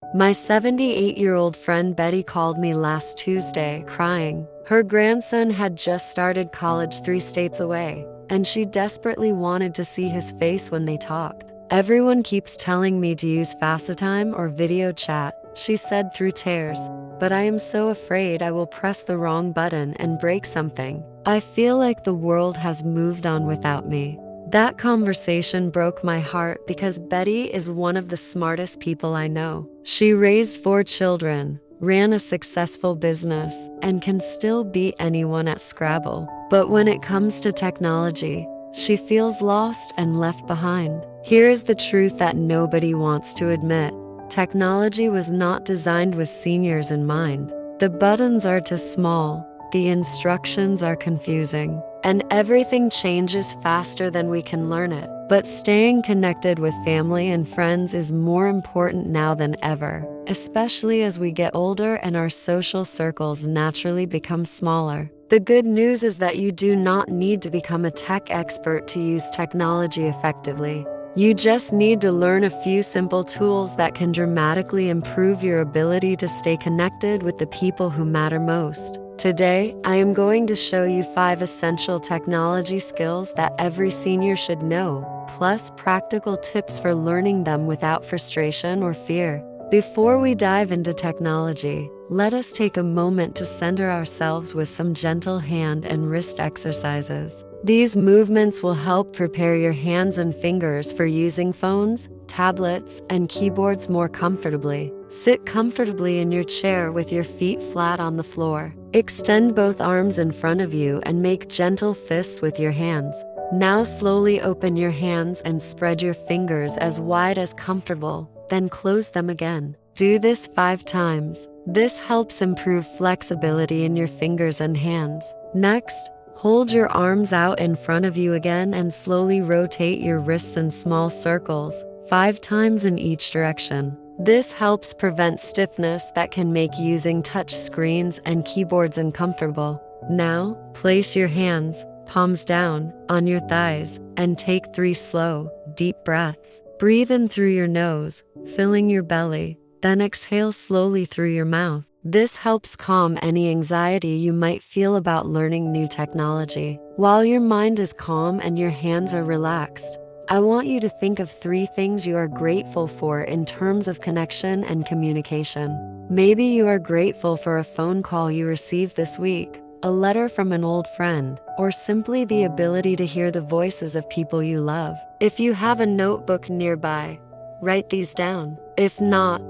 My 78-year-old friend Betty called me last Tuesday, crying. Her grandson had just started college 3 states away, and she desperately wanted to see his face when they talked. Everyone keeps telling me to use FaceTime or video chat, she said through tears, but I am so afraid I will press the wrong button and break something. I feel like the world has moved on without me. That conversation broke my heart because Betty is one of the smartest people I know. She raised 4 children, ran a successful business, and can still beat anyone at Scrabble. But when it comes to technology, she feels lost and left behind. Here's the truth that nobody wants to admit. Technology was not designed with seniors in mind. The buttons are too small, the instructions are confusing, and everything changes faster than we can learn it. But staying connected with family and friends is more important now than ever, especially as we get older and our social circles naturally become smaller. The good news is that you do not need to become a tech expert to use technology effectively. You just need to learn a few simple tools that can dramatically improve your ability to stay connected with the people who matter most. Today, I am going to show you 5 essential technology skills that every senior should know, plus practical tips for learning them without frustration or fear. Before we dive into technology, let us take a moment to center ourselves with some gentle hand and wrist exercises. These movements will help prepare your hands and fingers for using phones, tablets, and keyboards more comfortably. Sit comfortably in your chair with your feet flat on the floor. Extend both arms in front of you and make gentle fists with your hands. Now slowly open your hands and spread your fingers as wide as comfortable, then close them again. Do this 5 times. This helps improve flexibility in your fingers and hands. Next, hold your arms out in front of you again and slowly rotate your wrists in small circles, 5 times in each direction. This helps prevent stiffness that can make using touch screens and keyboards uncomfortable. Now, place your hands, palms down, on your thighs, and take 3 slow, deep breaths. Breathe in through your nose, filling your belly, then exhale slowly through your mouth. This helps calm any anxiety you might feel about learning new technology. While your mind is calm and your hands are relaxed, I want you to think of 3 things you are grateful for in terms of connection and communication. Maybe you are grateful for a phone call you received this week, a letter from an old friend, or simply the ability to hear the voices of people you love. If you have a notebook nearby, write these down. If not,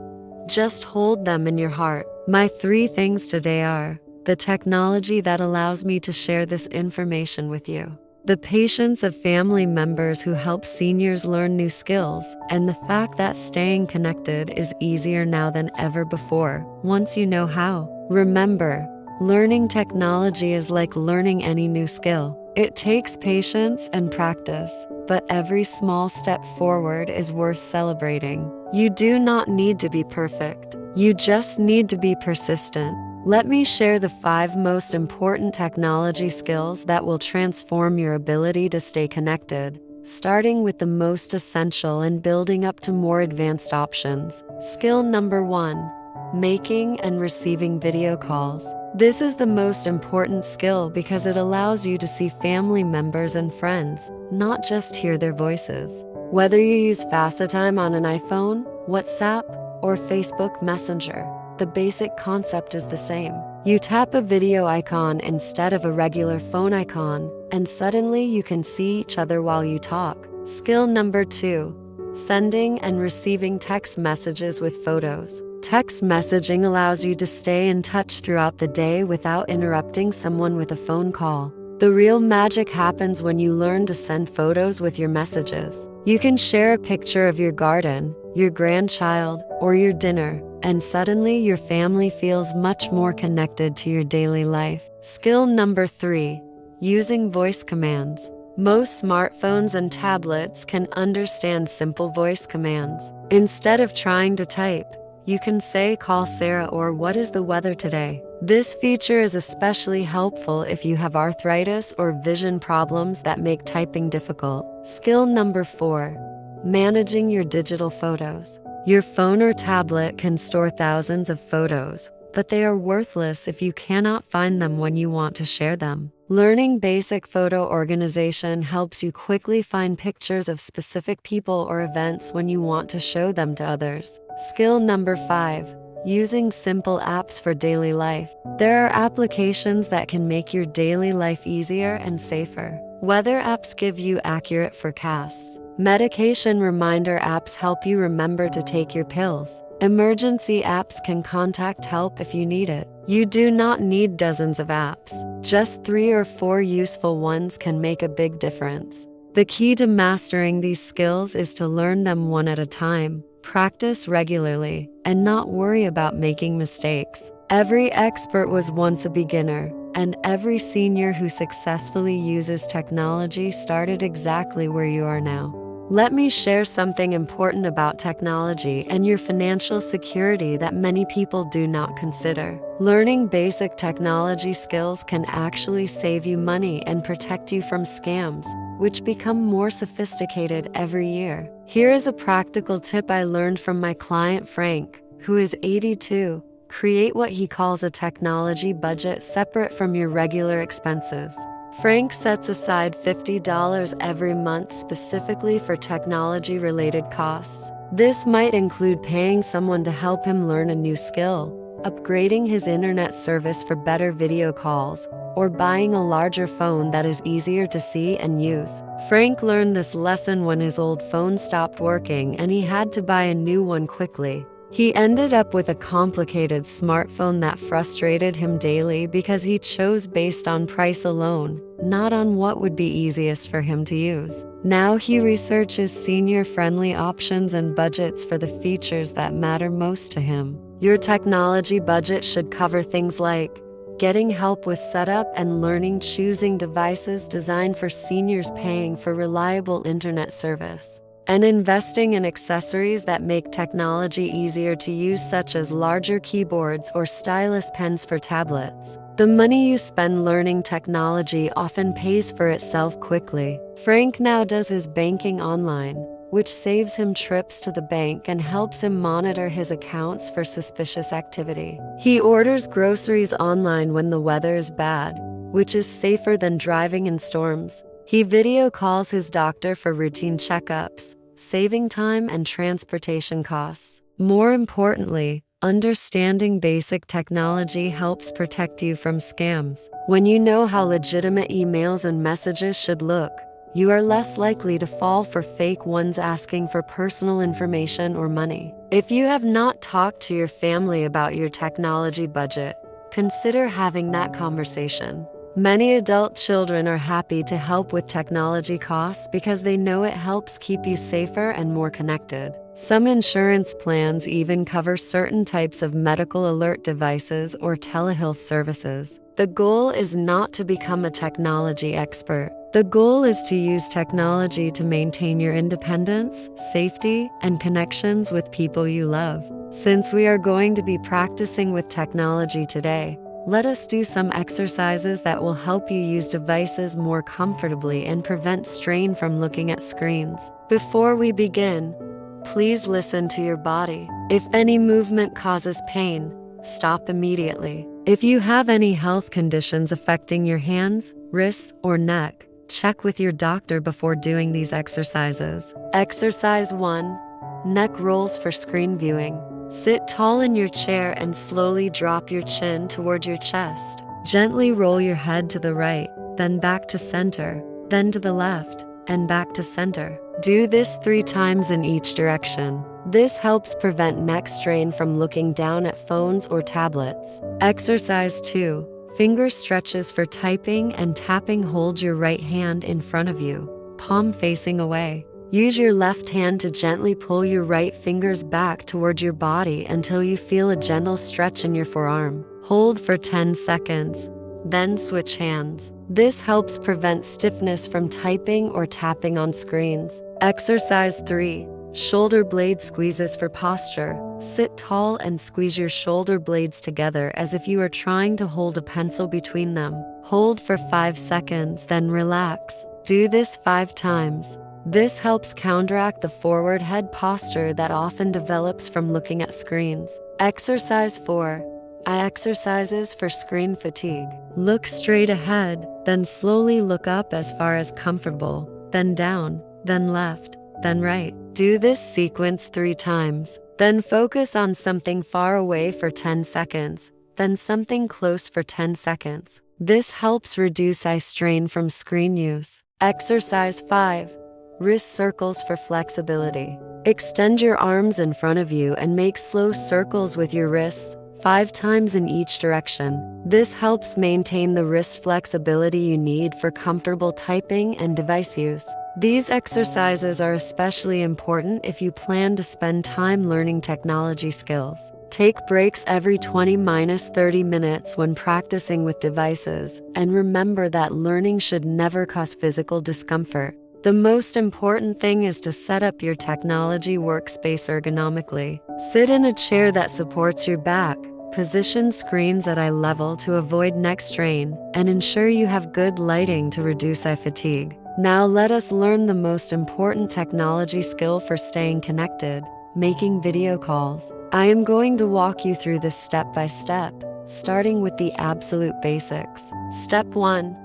just hold them in your heart. My 3 things today are: the technology that allows me to share this information with you, the patience of family members who help seniors learn new skills, and the fact that staying connected is easier now than ever before, once you know how. Remember, learning technology is like learning any new skill. It takes patience and practice, but every small step forward is worth celebrating. You do not need to be perfect. You just need to be persistent. Let me share the 5 most important technology skills that will transform your ability to stay connected, starting with the most essential and building up to more advanced options. Skill number 1: making and receiving video calls. This is the most important skill because it allows you to see family members and friends, not just hear their voices. Whether you use FaceTime on an iPhone, WhatsApp, or Facebook Messenger, the basic concept is the same. You tap a video icon instead of a regular phone icon, and suddenly you can see each other while you talk. Skill number 2: sending and receiving text messages with photos. Text messaging allows you to stay in touch throughout the day without interrupting someone with a phone call. The real magic happens when you learn to send photos with your messages. You can share a picture of your garden, your grandchild, or your dinner, and suddenly your family feels much more connected to your daily life. Skill number 3: using voice commands. Most smartphones and tablets can understand simple voice commands. Instead of trying to type, you can say, "Call Sarah," or "What is the weather today?" This feature is especially helpful if you have arthritis or vision problems that make typing difficult. Skill number 4: managing your digital photos. Your phone or tablet can store thousands of photos, but they are worthless if you cannot find them when you want to share them. Learning basic photo organization helps you quickly find pictures of specific people or events when you want to show them to others. Skill number 5. Using simple apps for daily life. There are applications that can make your daily life easier and safer. Weather apps give you accurate forecasts. Medication reminder apps help you remember to take your pills. Emergency apps can contact help if you need it. You do not need dozens of apps. Just 3 or 4 useful ones can make a big difference. The key to mastering these skills is to learn them one at a time, practice regularly, and not worry about making mistakes. Every expert was once a beginner, and every senior who successfully uses technology started exactly where you are now. Let me share something important about technology and your financial security that many people do not consider. Learning basic technology skills can actually save you money and protect you from scams, which become more sophisticated every year. Here is a practical tip I learned from my client Frank, who is 82. Create what he calls a technology budget separate from your regular expenses. Frank sets aside $50 every month specifically for technology-related costs. This might include paying someone to help him learn a new skill, upgrading his internet service for better video calls, or buying a larger phone that is easier to see and use. Frank learned this lesson when his old phone stopped working and he had to buy a new one quickly. He ended up with a complicated smartphone that frustrated him daily because he chose based on price alone, not on what would be easiest for him to use. Now he researches senior-friendly options and budgets for the features that matter most to him. Your technology budget should cover things like getting help with setup and learning, choosing devices designed for seniors, paying for reliable internet service, and investing in accessories that make technology easier to use, such as larger keyboards or stylus pens for tablets. The money you spend learning technology often pays for itself quickly. Frank now does his banking online, which saves him trips to the bank and helps him monitor his accounts for suspicious activity. He orders groceries online when the weather is bad, which is safer than driving in storms. He video calls his doctor for routine checkups, saving time and transportation costs. More importantly, understanding basic technology helps protect you from scams. When you know how legitimate emails and messages should look, you are less likely to fall for fake ones asking for personal information or money. If you have not talked to your family about your technology budget, consider having that conversation. Many adult children are happy to help with technology costs because they know it helps keep you safer and more connected. Some insurance plans even cover certain types of medical alert devices or telehealth services. The goal is not to become a technology expert. The goal is to use technology to maintain your independence, safety, and connections with people you love. Since we are going to be practicing with technology today, let us do some exercises that will help you use devices more comfortably and prevent strain from looking at screens. Before we begin, please listen to your body. If any movement causes pain, stop immediately. If you have any health conditions affecting your hands, wrists, or neck, check with your doctor before doing these exercises. Exercise 1. Neck rolls for screen viewing. Sit tall in your chair and slowly drop your chin toward your chest. Gently roll your head to the right, then back to center, then to the left, and back to center. Do this 3 times in each direction. This helps prevent neck strain from looking down at phones or tablets. Exercise 2. Finger stretches for typing and tapping. Hold your right hand in front of you, palm facing away. Use your left hand to gently pull your right fingers back toward your body until you feel a gentle stretch in your forearm. Hold for 10 seconds, then switch hands. This helps prevent stiffness from typing or tapping on screens. Exercise 3. Shoulder blade squeezes for posture. Sit tall and squeeze your shoulder blades together as if you are trying to hold a pencil between them. Hold for 5 seconds, then relax. Do this 5 times. This helps counteract the forward head posture that often develops from looking at screens. Exercise 4. Eye exercises for screen fatigue. Look straight ahead, then slowly look up as far as comfortable, then down, then left, then right. Do this sequence 3 times. Then focus on something far away for 10 seconds, then something close for 10 seconds. This helps reduce eye strain from screen use. Exercise 5. Wrist circles for flexibility. Extend your arms in front of you and make slow circles with your wrists, 5 times in each direction. This helps maintain the wrist flexibility you need for comfortable typing and device use. These exercises are especially important if you plan to spend time learning technology skills. Take breaks every 20–30 minutes when practicing with devices, and remember that learning should never cause physical discomfort. The most important thing is to set up your technology workspace ergonomically. Sit in a chair that supports your back, position screens at eye level to avoid neck strain, and ensure you have good lighting to reduce eye fatigue. Now let us learn the most important technology skill for staying connected: making video calls. I am going to walk you through this step by step, starting with the absolute basics. Step 1.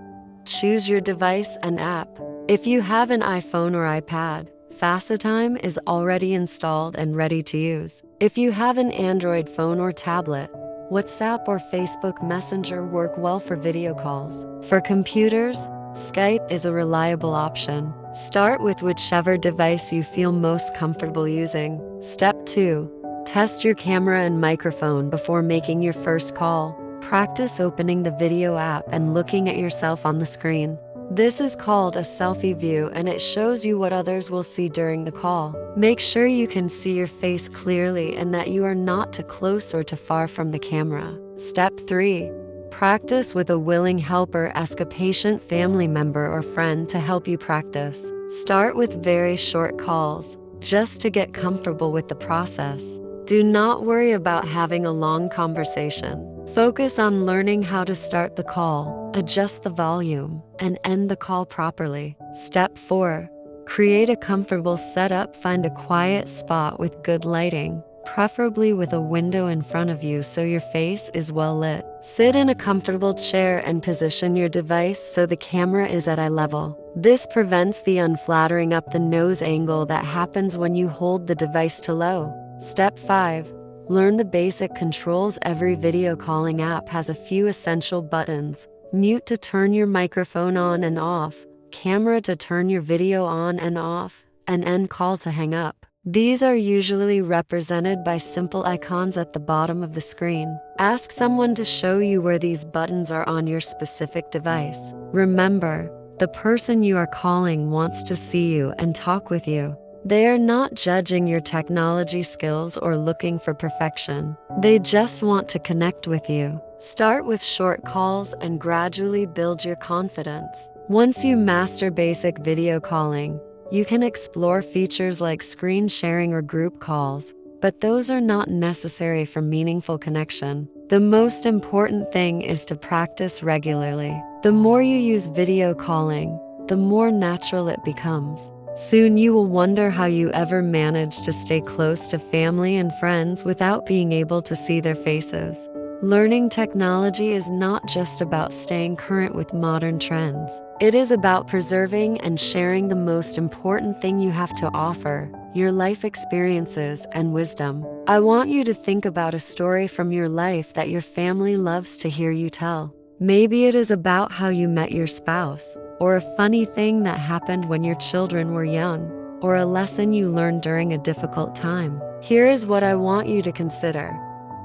Choose your device and app. If you have an iPhone or iPad, FaceTime is already installed and ready to use. If you have an Android phone or tablet, WhatsApp or Facebook Messenger work well for video calls. For computers, Skype is a reliable option. Start with whichever device you feel most comfortable using. Step 2. Test your camera and microphone before making your first call. Practice opening the video app and looking at yourself on the screen. This is called a selfie view, and it shows you what others will see during the call. Make sure you can see your face clearly and that you are not too close or too far from the camera. Step 3. Practice with a willing helper. Ask a patient family member or friend to help you practice. Start with very short calls, just to get comfortable with the process. Do not worry about having a long conversation. Focus on learning how to start the call, adjust the volume, and end the call properly. Step 4. Create a comfortable setup. Find a quiet spot with good lighting, preferably with a window in front of you so your face is well lit. Sit in a comfortable chair and position your device so the camera is at eye level. This prevents the unflattering up the nose angle that happens when you hold the device too low. Step 5. Learn the basic controls. Every video calling app has a few essential buttons: mute to turn your microphone on and off, camera to turn your video on and off, and end call to hang up. These are usually represented by simple icons at the bottom of the screen. Ask someone to show you where these buttons are on your specific device. Remember, the person you are calling wants to see you and talk with you. They are not judging your technology skills or looking for perfection. They just want to connect with you. Start with short calls and gradually build your confidence. Once you master basic video calling, you can explore features like screen sharing or group calls, but those are not necessary for meaningful connection. The most important thing is to practice regularly. The more you use video calling, the more natural it becomes. Soon you will wonder how you ever managed to stay close to family and friends without being able to see their faces. Learning technology is not just about staying current with modern trends. It is about preserving and sharing the most important thing you have to offer: your life experiences and wisdom. I want you to think about a story from your life that your family loves to hear you tell. Maybe it is about how you met your spouse, or a funny thing that happened when your children were young, or a lesson you learned during a difficult time. Here is what I want you to consider.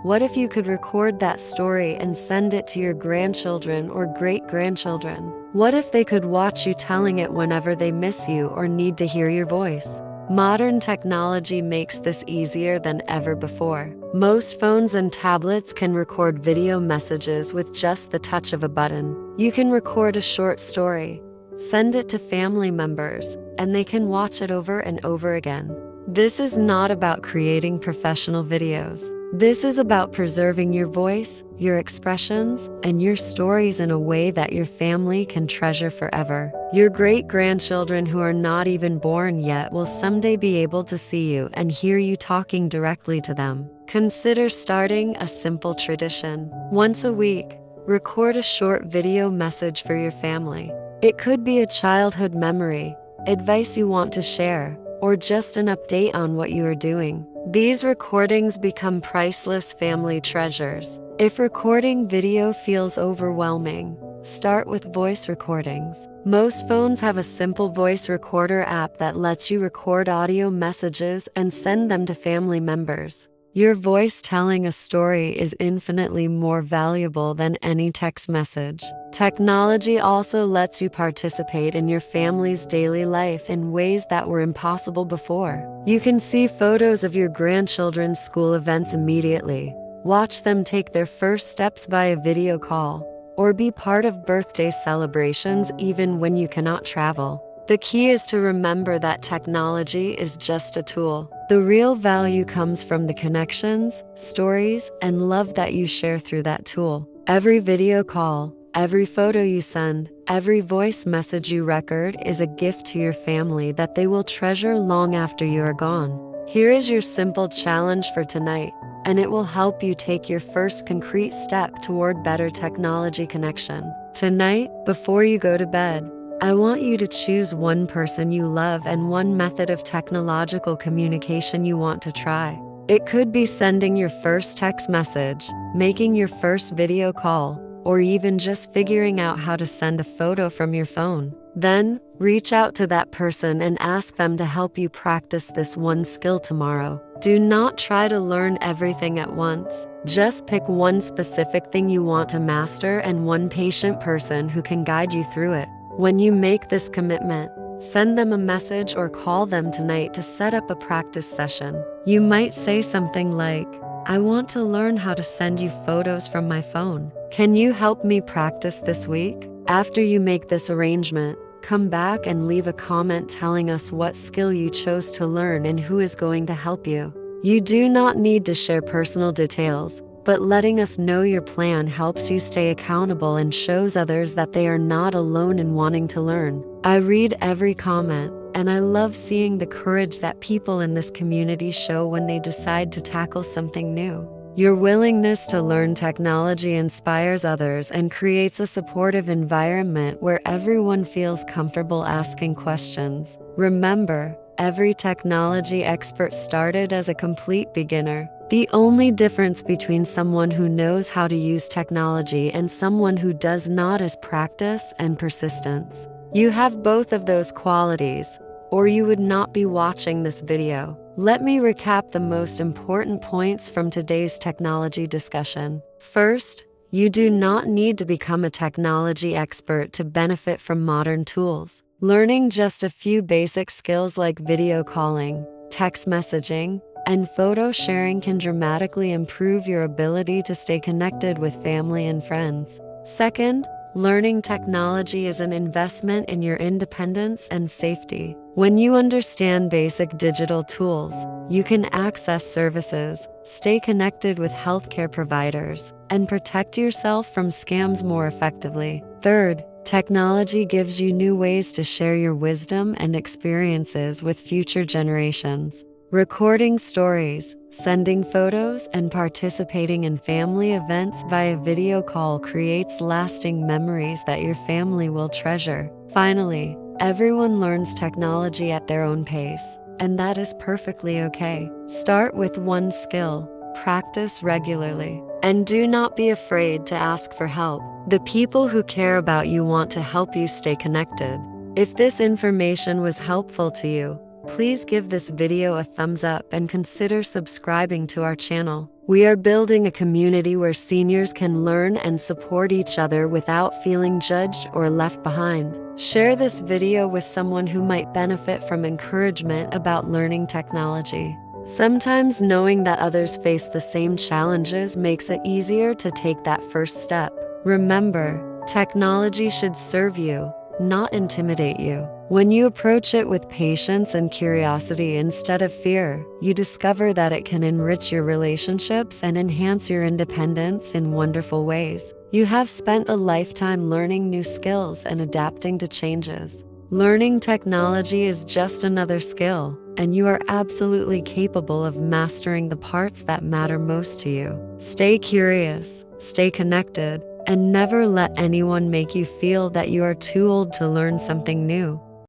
What if you could record that story and send it to your grandchildren or great-grandchildren? What if they could watch you telling it whenever they miss you or need to hear your voice? Modern technology makes this easier than ever before. Most phones and tablets can record video messages with just the touch of a button. You can record a short story, send it to family members, and they can watch it over and over again. This is not about creating professional videos. This is about preserving your voice, your expressions, and your stories in a way that your family can treasure forever. Your great-grandchildren who are not even born yet will someday be able to see you and hear you talking directly to them. Consider starting a simple tradition. Once a week, record a short video message for your family. It could be a childhood memory, advice you want to share, or just an update on what you are doing. These recordings become priceless family treasures. If recording video feels overwhelming, start with voice recordings. Most phones have a simple voice recorder app that lets you record audio messages and send them to family members. Your voice telling a story is infinitely more valuable than any text message. Technology also lets you participate in your family's daily life in ways that were impossible before. You can see photos of your grandchildren's school events immediately, watch them take their first steps via video call, or be part of birthday celebrations even when you cannot travel. The key is to remember that technology is just a tool. The real value comes from the connections, stories, and love that you share through that tool. Every video call, every photo you send, every voice message you record is a gift to your family that they will treasure long after you are gone. Here is your simple challenge for tonight, and it will help you take your first concrete step toward better technology connection. Tonight, before you go to bed, I want you to choose one person you love and one method of technological communication you want to try. It could be sending your first text message, making your first video call, or even just figuring out how to send a photo from your phone. Then, reach out to that person and ask them to help you practice this one skill tomorrow. Do not try to learn everything at once. Just pick one specific thing you want to master and one patient person who can guide you through it. When you make this commitment, send them a message or call them tonight to set up a practice session. You might say something like, "I want to learn how to send you photos from my phone. Can you help me practice this week?" After you make this arrangement, come back and leave a comment telling us what skill you chose to learn and who is going to help you. You do not need to share personal details, but letting us know your plan helps you stay accountable and shows others that they are not alone in wanting to learn. I read every comment, and I love seeing the courage that people in this community show when they decide to tackle something new. Your willingness to learn technology inspires others and creates a supportive environment where everyone feels comfortable asking questions. Remember, every technology expert started as a complete beginner. The only difference between someone who knows how to use technology and someone who does not is practice and persistence. You have both of those qualities, or you would not be watching this video. Let me recap the most important points from today's technology discussion. First, you do not need to become a technology expert to benefit from modern tools. Learning just a few basic skills like video calling, text messaging, and photo sharing can dramatically improve your ability to stay connected with family and friends. Second, learning technology is an investment in your independence and safety. When you understand basic digital tools, you can access services, stay connected with healthcare providers, and protect yourself from scams more effectively. Third, technology gives you new ways to share your wisdom and experiences with future generations. Recording stories, sending photos, and participating in family events via video call creates lasting memories that your family will treasure. Finally, everyone learns technology at their own pace, and that is perfectly okay. Start with one skill, practice regularly, and do not be afraid to ask for help. The people who care about you want to help you stay connected. If this information was helpful to you, please give this video a thumbs up and consider subscribing to our channel. We are building a community where seniors can learn and support each other without feeling judged or left behind. Share this video with someone who might benefit from encouragement about learning technology. Sometimes knowing that others face the same challenges makes it easier to take that first step. Remember, technology should serve you, not intimidate you. When you approach it with patience and curiosity instead of fear, you discover that it can enrich your relationships and enhance your independence in wonderful ways. You have spent a lifetime learning new skills and adapting to changes. Learning technology is just another skill, and you are absolutely capable of mastering the parts that matter most to you. Stay curious, stay connected, and never let anyone make you feel that you are too old to learn something new.